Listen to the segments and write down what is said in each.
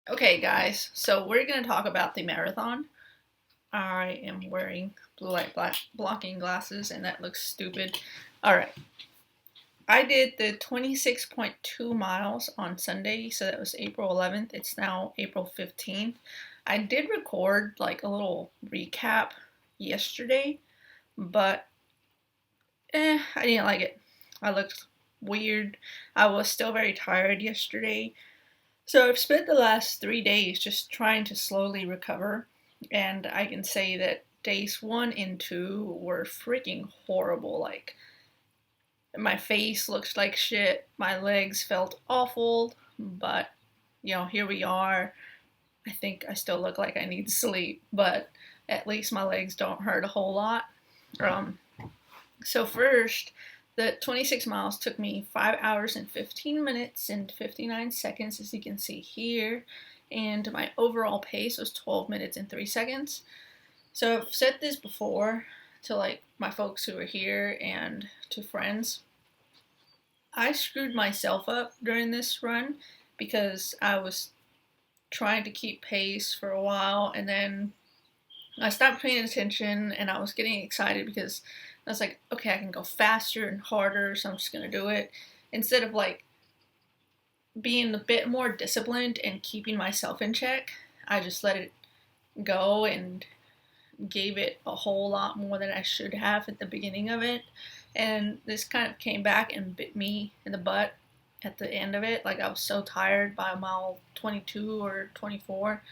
Okay, guys, so we're going to talk about the marathon. I am wearing blue light blocking glasses, and that looks stupid. Alright, I did the 26.2 miles on Sunday, so that was April 11th. It's now April 15th. I did record like a little recap yesterday, but I didn't like it. I looked weird. I was still very tired yesterday. So I've spent the last 3 days just trying to slowly recover, and I can say that days 1 and 2 were freaking horrible. Like, my face looked like shit, my legs felt awful, but here we are. I think I still look like I need sleep, but at least my legs don't hurt a whole lot. Um, so first, the 26 miles took me 5 hours and 15 minutes and 59 seconds, as you can see here. And my overall pace was 12 minutes and 3 seconds. So I've said this before to like my folks who are here and to friends. I screwed myself up during this run because I was trying to keep pace for a while, and then I stopped paying attention, and I was getting excited because I was like, okay, I can go faster and harder, so I'm just gonna do it. Instead of like being a bit more disciplined and keeping myself in check, I just let it go and gave it a whole lot more than I should have at the beginning of it. And this kind of came back and bit me in the butt at the end of it. Like, I was so tired by mile 22 or 24,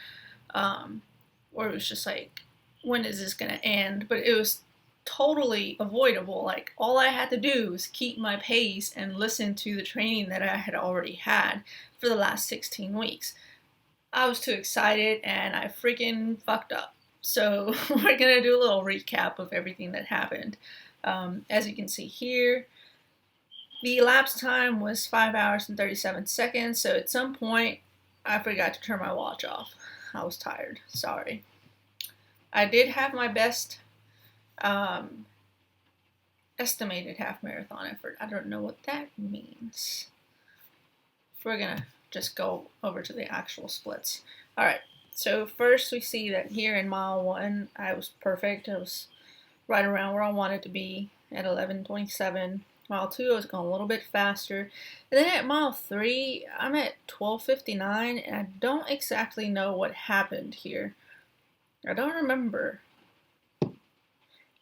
where it was just like, when is this gonna end? But it was totally avoidable. Like, all I had to do was keep my pace and listen to the training that I had already had for the last 16 weeks. I was too excited and I freaking fucked up. So we're gonna do a little recap of everything that happened. As you can see here, the elapsed time was 5 hours and 37 seconds. So at some point, I forgot to turn my watch off. I was tired. Sorry. I did have my best um, estimated half marathon effort. I don't know what that means. We're gonna just go over to the actual splits. All right. So first we see that here in mile 1, I was perfect. I was right around where I wanted to be at 11:27. Mile 2, I was going a little bit faster. And then at mile 3, I'm at 12:59, and I don't exactly know what happened here. I don't remember.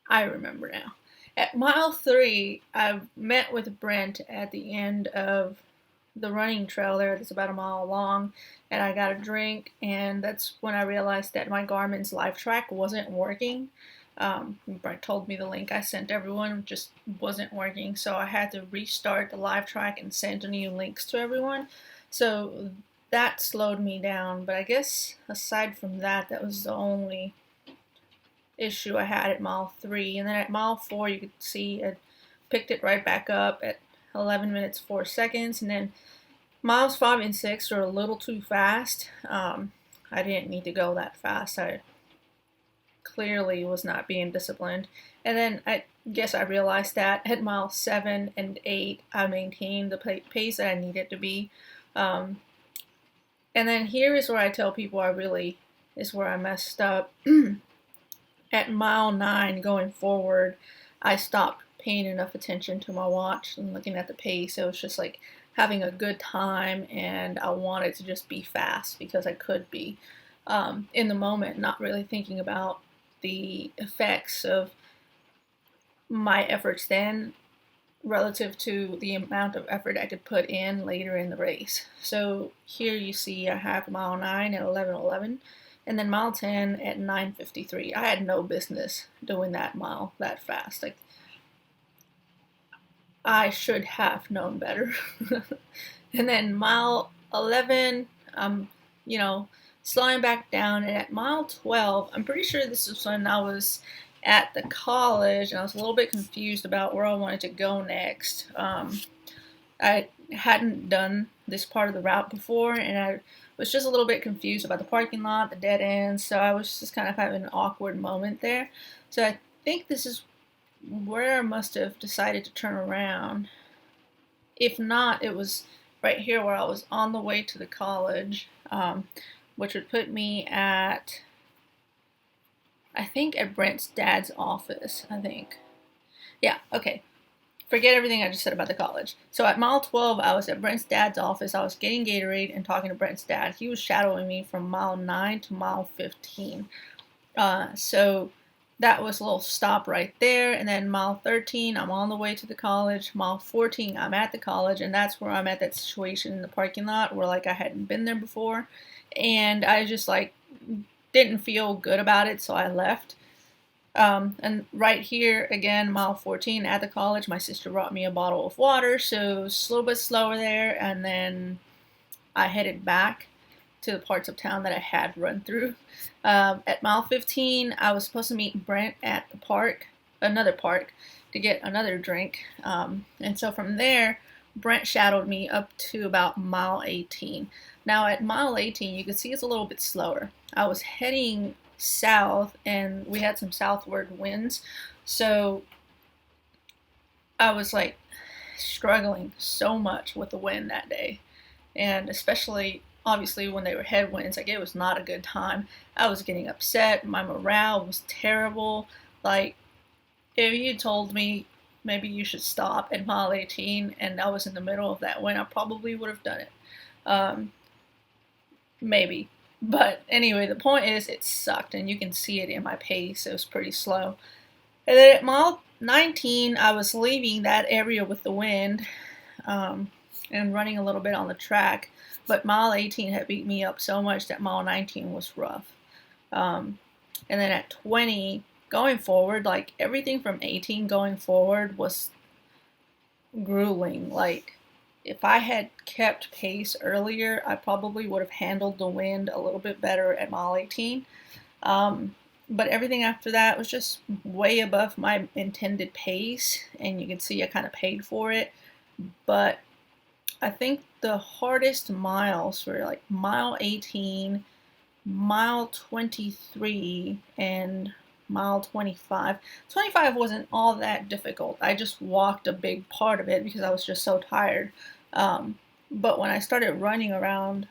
I remember now. At mile 3, I met with Brent at the end of the running trail there that's about a mile long, and I got a drink, and that's when I realized that my Garmin's live track wasn't working. Brent told me the link I sent everyone just wasn't working, so I had to restart the live track and send new links to everyone. So that slowed me down, but I guess aside from that, that was the only issue I had at mile 3. And then at mile 4, you could see I picked it right back up at 11 minutes 4 seconds. And then miles 5 and 6 were a little too fast. I didn't need to go that fast. I clearly was not being disciplined. And then I guess I realized that at mile 7 and 8, I maintained the pace that I needed to be. Um, and then here is where I tell people is where I messed up. At mile 9 going forward, I stopped paying enough attention to my watch and looking at the pace. It was just like having a good time, and I wanted to just be fast because I could be in the moment, not really thinking about the effects of my efforts then relative to the amount of effort I could put in later in the race. So here you see I have mile 9 at 11:11, and then mile 10 at 9:53. I had no business doing that mile that fast. Like, I should have known better. And then mile 11, you know, slowing back down. And at mile 12, I'm pretty sure this is when I was at the college, and I was a little bit confused about where I wanted to go next. I hadn't done this part of the route before, and I was just a little bit confused about the parking lot, the dead ends, so I was just kind of having an awkward moment there. So I think this is where I must have decided to turn around. If not, it was right here where I was on the way to the college, which would put me at, I think, at Brent's dad's office, I think. Yeah, okay. Forget everything I just said about the college. So at mile 12, I was at Brent's dad's office. I was getting Gatorade and talking to Brent's dad. He was shadowing me from mile 9 to mile 15. So that was a little stop right there. And then mile 13, I'm on the way to the college. Mile 14, I'm at the college. And that's where I'm at that situation in the parking lot where like I hadn't been there before. And I just like didn't feel good about it. So I left. And right here, again, mile 14 at the college, my sister brought me a bottle of water, so slow but slower there, and then I headed back to the parts of town that I had run through. At mile 15, I was supposed to meet Brent at the park, another park, to get another drink. And so from there, Brent shadowed me up to about mile 18. Now at mile 18, you can see it's a little bit slower. I was heading south and we had some southward winds, so I was like struggling so much with the wind that day, and especially obviously when they were headwinds, like it was not a good time. I was getting upset, my morale was terrible. Like if you told me maybe you should stop at mile 18 and I was in the middle of that wind, I probably would have done it. Maybe. But anyway, the point is it sucked, and you can see it in my pace. It was pretty slow. And then at mile 19, I was leaving that area with the wind and running a little bit on the track. But mile 18 had beat me up so much that mile 19 was rough. And then at 20, going forward, like everything from 18 going forward was grueling. Like if I had kept pace earlier, I probably would have handled the wind a little bit better at mile 18. But everything after that was just way above my intended pace, and you can see I kind of paid for it. But I think the hardest miles were like mile 18, mile 23, and mile 25. 25 wasn't all that difficult. I just walked a big part of it because I was just so tired. But when I started running around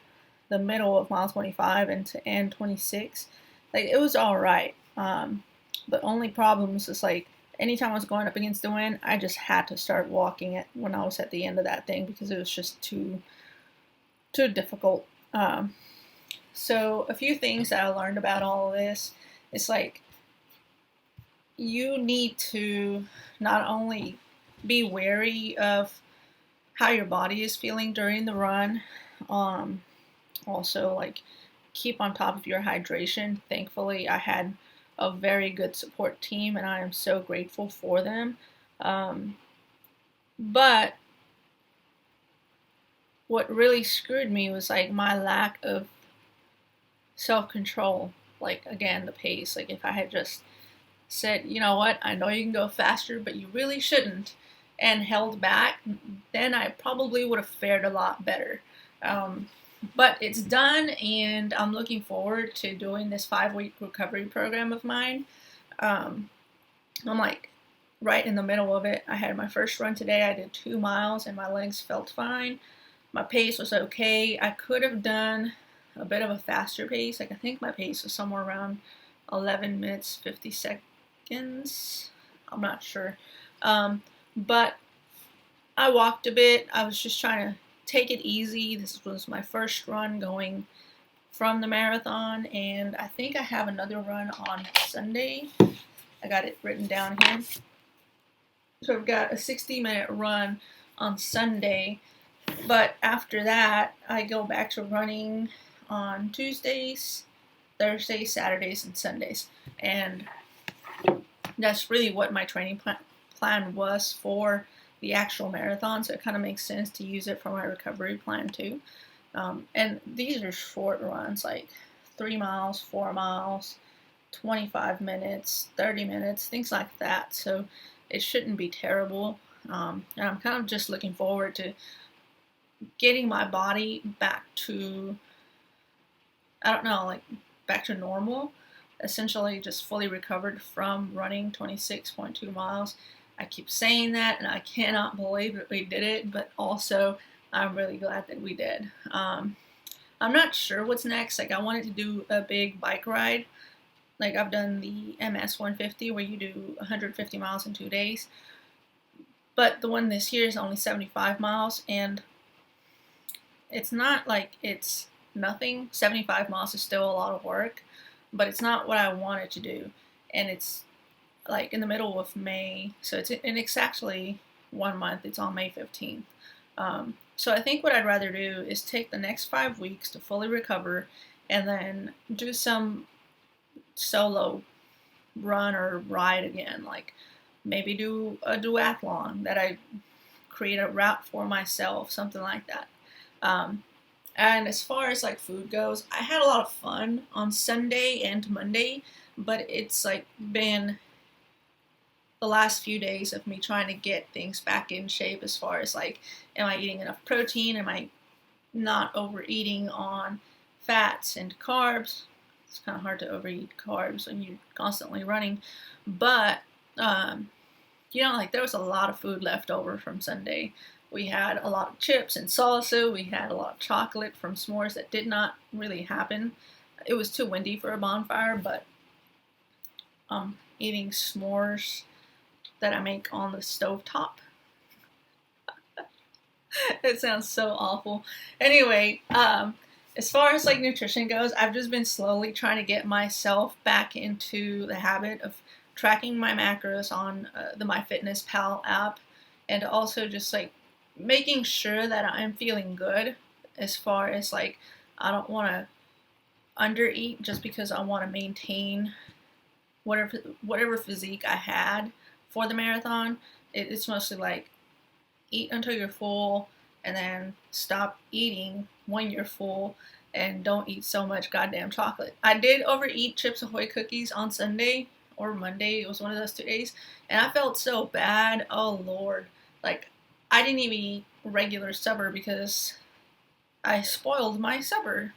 the middle of mile 25 and to end 26, like it was all right. The only problem was just like anytime I was going up against the wind, I just had to start walking it when I was at the end of that thing because it was just too difficult. So a few things that I learned about all of this, it's like you need to not only be wary of how your body is feeling during the run, also like keep on top of your hydration. Thankfully, I had a very good support team, and I am so grateful for them. But what really screwed me was like my lack of self-control. Like again, the pace. Like if I had just said, you know what, I know you can go faster, but you really shouldn't, and held back, then I probably would have fared a lot better. But it's done, and I'm looking forward to doing this 5-week recovery program of mine. I'm like right in the middle of it. I had my first run today. I did 2 miles, and my legs felt fine. My pace was okay. I could have done a bit of a faster pace. Like I think my pace was somewhere around 11 minutes 50 seconds. I'm not sure. But I walked a bit. I was just trying to take it easy. This was my first run going from the marathon, and I think I have another run on Sunday. I got it written down here. So I've got a 60-minute run on Sunday, but after that I go back to running on Tuesdays, Thursdays, Saturdays, and Sundays. And that's really what my training plan was for the actual marathon, so it kind of makes sense to use it for my recovery plan too. And these are short runs, like 3 miles, 4 miles, 25 minutes, 30 minutes, things like that. So it shouldn't be terrible. And I'm kind of just looking forward to getting my body back to, I don't know, like back to normal. Essentially just fully recovered from running 26.2 miles. I keep saying that, and I cannot believe that we did it, but also I'm really glad that we did. I'm not sure what's next. Like, I wanted to do a big bike ride. Like, I've done the MS 150 where you do 150 miles in 2 days. But the one this year is only 75 miles, and it's not like it's nothing. 75 miles is still a lot of work, but it's not what I wanted to do. And it's like in the middle of May, so it's actually 1 month. It's on May 15th. So I think what I'd rather do is take the next 5 weeks to fully recover, and then do some solo run or ride again. Like maybe do a duathlon that I create a route for myself, something like that. And as far as like food goes, I had a lot of fun on Sunday and Monday, but it's like been the last few days of me trying to get things back in shape as far as like, am I eating enough protein? Am I not overeating on fats and carbs? It's kind of hard to overeat carbs when you're constantly running, but like there was a lot of food left over from Sunday. We had a lot of chips and salsa. We had a lot of chocolate from s'mores that did not really happen. It was too windy for a bonfire, but eating s'mores that I make on the stovetop. It sounds so awful. Anyway, as far as like nutrition goes, I've just been slowly trying to get myself back into the habit of tracking my macros on the MyFitnessPal app, and also just like making sure that I'm feeling good as far as like I don't want to undereat just because I want to maintain whatever physique I had for the marathon. It's mostly like eat until you're full and then stop eating when you're full, and don't eat so much goddamn chocolate. I did overeat Chips Ahoy cookies on Sunday or Monday. It was one of those 2 days, and I felt so bad. Oh Lord. Like, I didn't even eat regular supper because I spoiled my supper.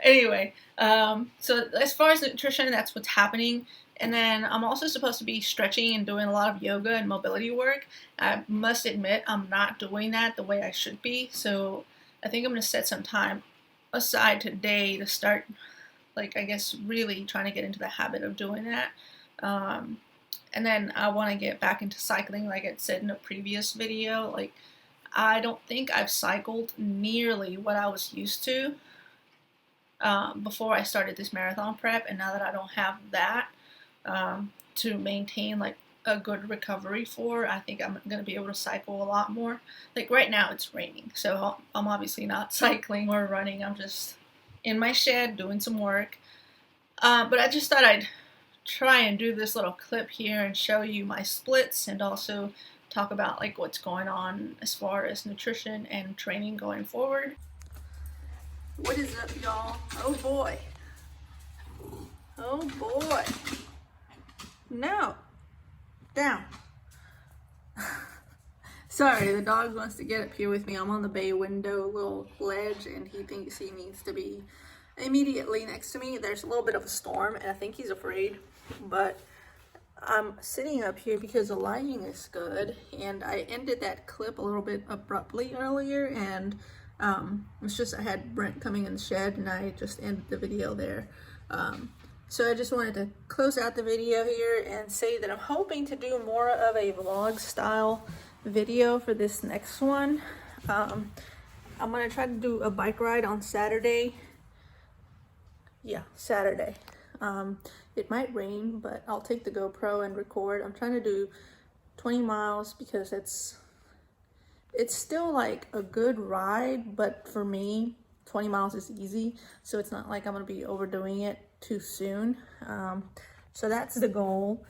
Anyway, so as far as nutrition, that's what's happening. And then I'm also supposed to be stretching and doing a lot of yoga and mobility work. I must admit I'm not doing that the way I should be. So I think I'm going to set some time aside today to start, like, I guess, really trying to get into the habit of doing that. And then I want to get back into cycling, like I said in a previous video. Like, I don't think I've cycled nearly what I was used to before I started this marathon prep, and now that I don't have that to maintain like a good recovery for, I think I'm going to be able to cycle a lot more. Like right now it's raining, so I'm obviously not cycling or running. I'm just in my shed doing some work. But I just thought I'd try and do this little clip here and show you my splits, and also talk about like what's going on as far as nutrition and training going forward. What is up, y'all? Oh boy. Oh boy. No. Down. Sorry, the dog wants to get up here with me. I'm on the bay window little ledge, and he thinks he needs to be immediately next to me. There's a little bit of a storm, and I think he's afraid, but I'm sitting up here because the lighting is good, and I ended that clip a little bit abruptly earlier, and it's just I had Brent coming in the shed, and I just ended the video there. So I just wanted to close out the video here and say that I'm hoping to do more of a vlog style video for this next one. I'm going to try to do a bike ride on Saturday. Yeah, Saturday. It might rain, but I'll take the GoPro and record. I'm trying to do 20 miles because it's still like a good ride, but for me 20 miles is easy, so it's not like I'm gonna be overdoing it too soon. So that's the goal,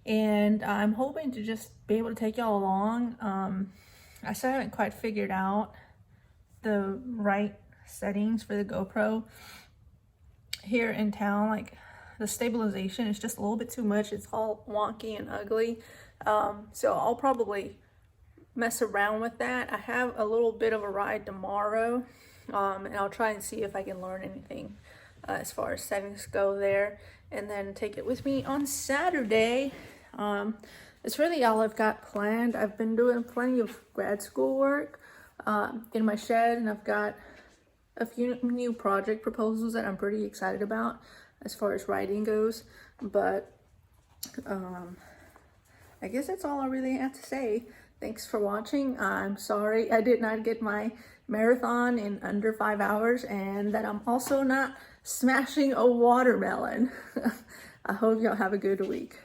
and I'm hoping to just be able to take y'all along. I still haven't quite figured out the right settings for the GoPro here in town. Like, the stabilization is just a little bit too much. It's all wonky and ugly. So I'll probably mess around with that. I have a little bit of a ride tomorrow, and I'll try and see if I can learn anything as far as settings go there, and then take it with me on Saturday. It's really all I've got planned. I've been doing plenty of grad school work in my shed, and I've got a few new project proposals that I'm pretty excited about as far as writing goes. But I guess that's all I really have to say. Thanks for watching. I'm sorry I did not get my marathon in under 5 hours, and that I'm also not smashing a watermelon. I hope y'all have a good week.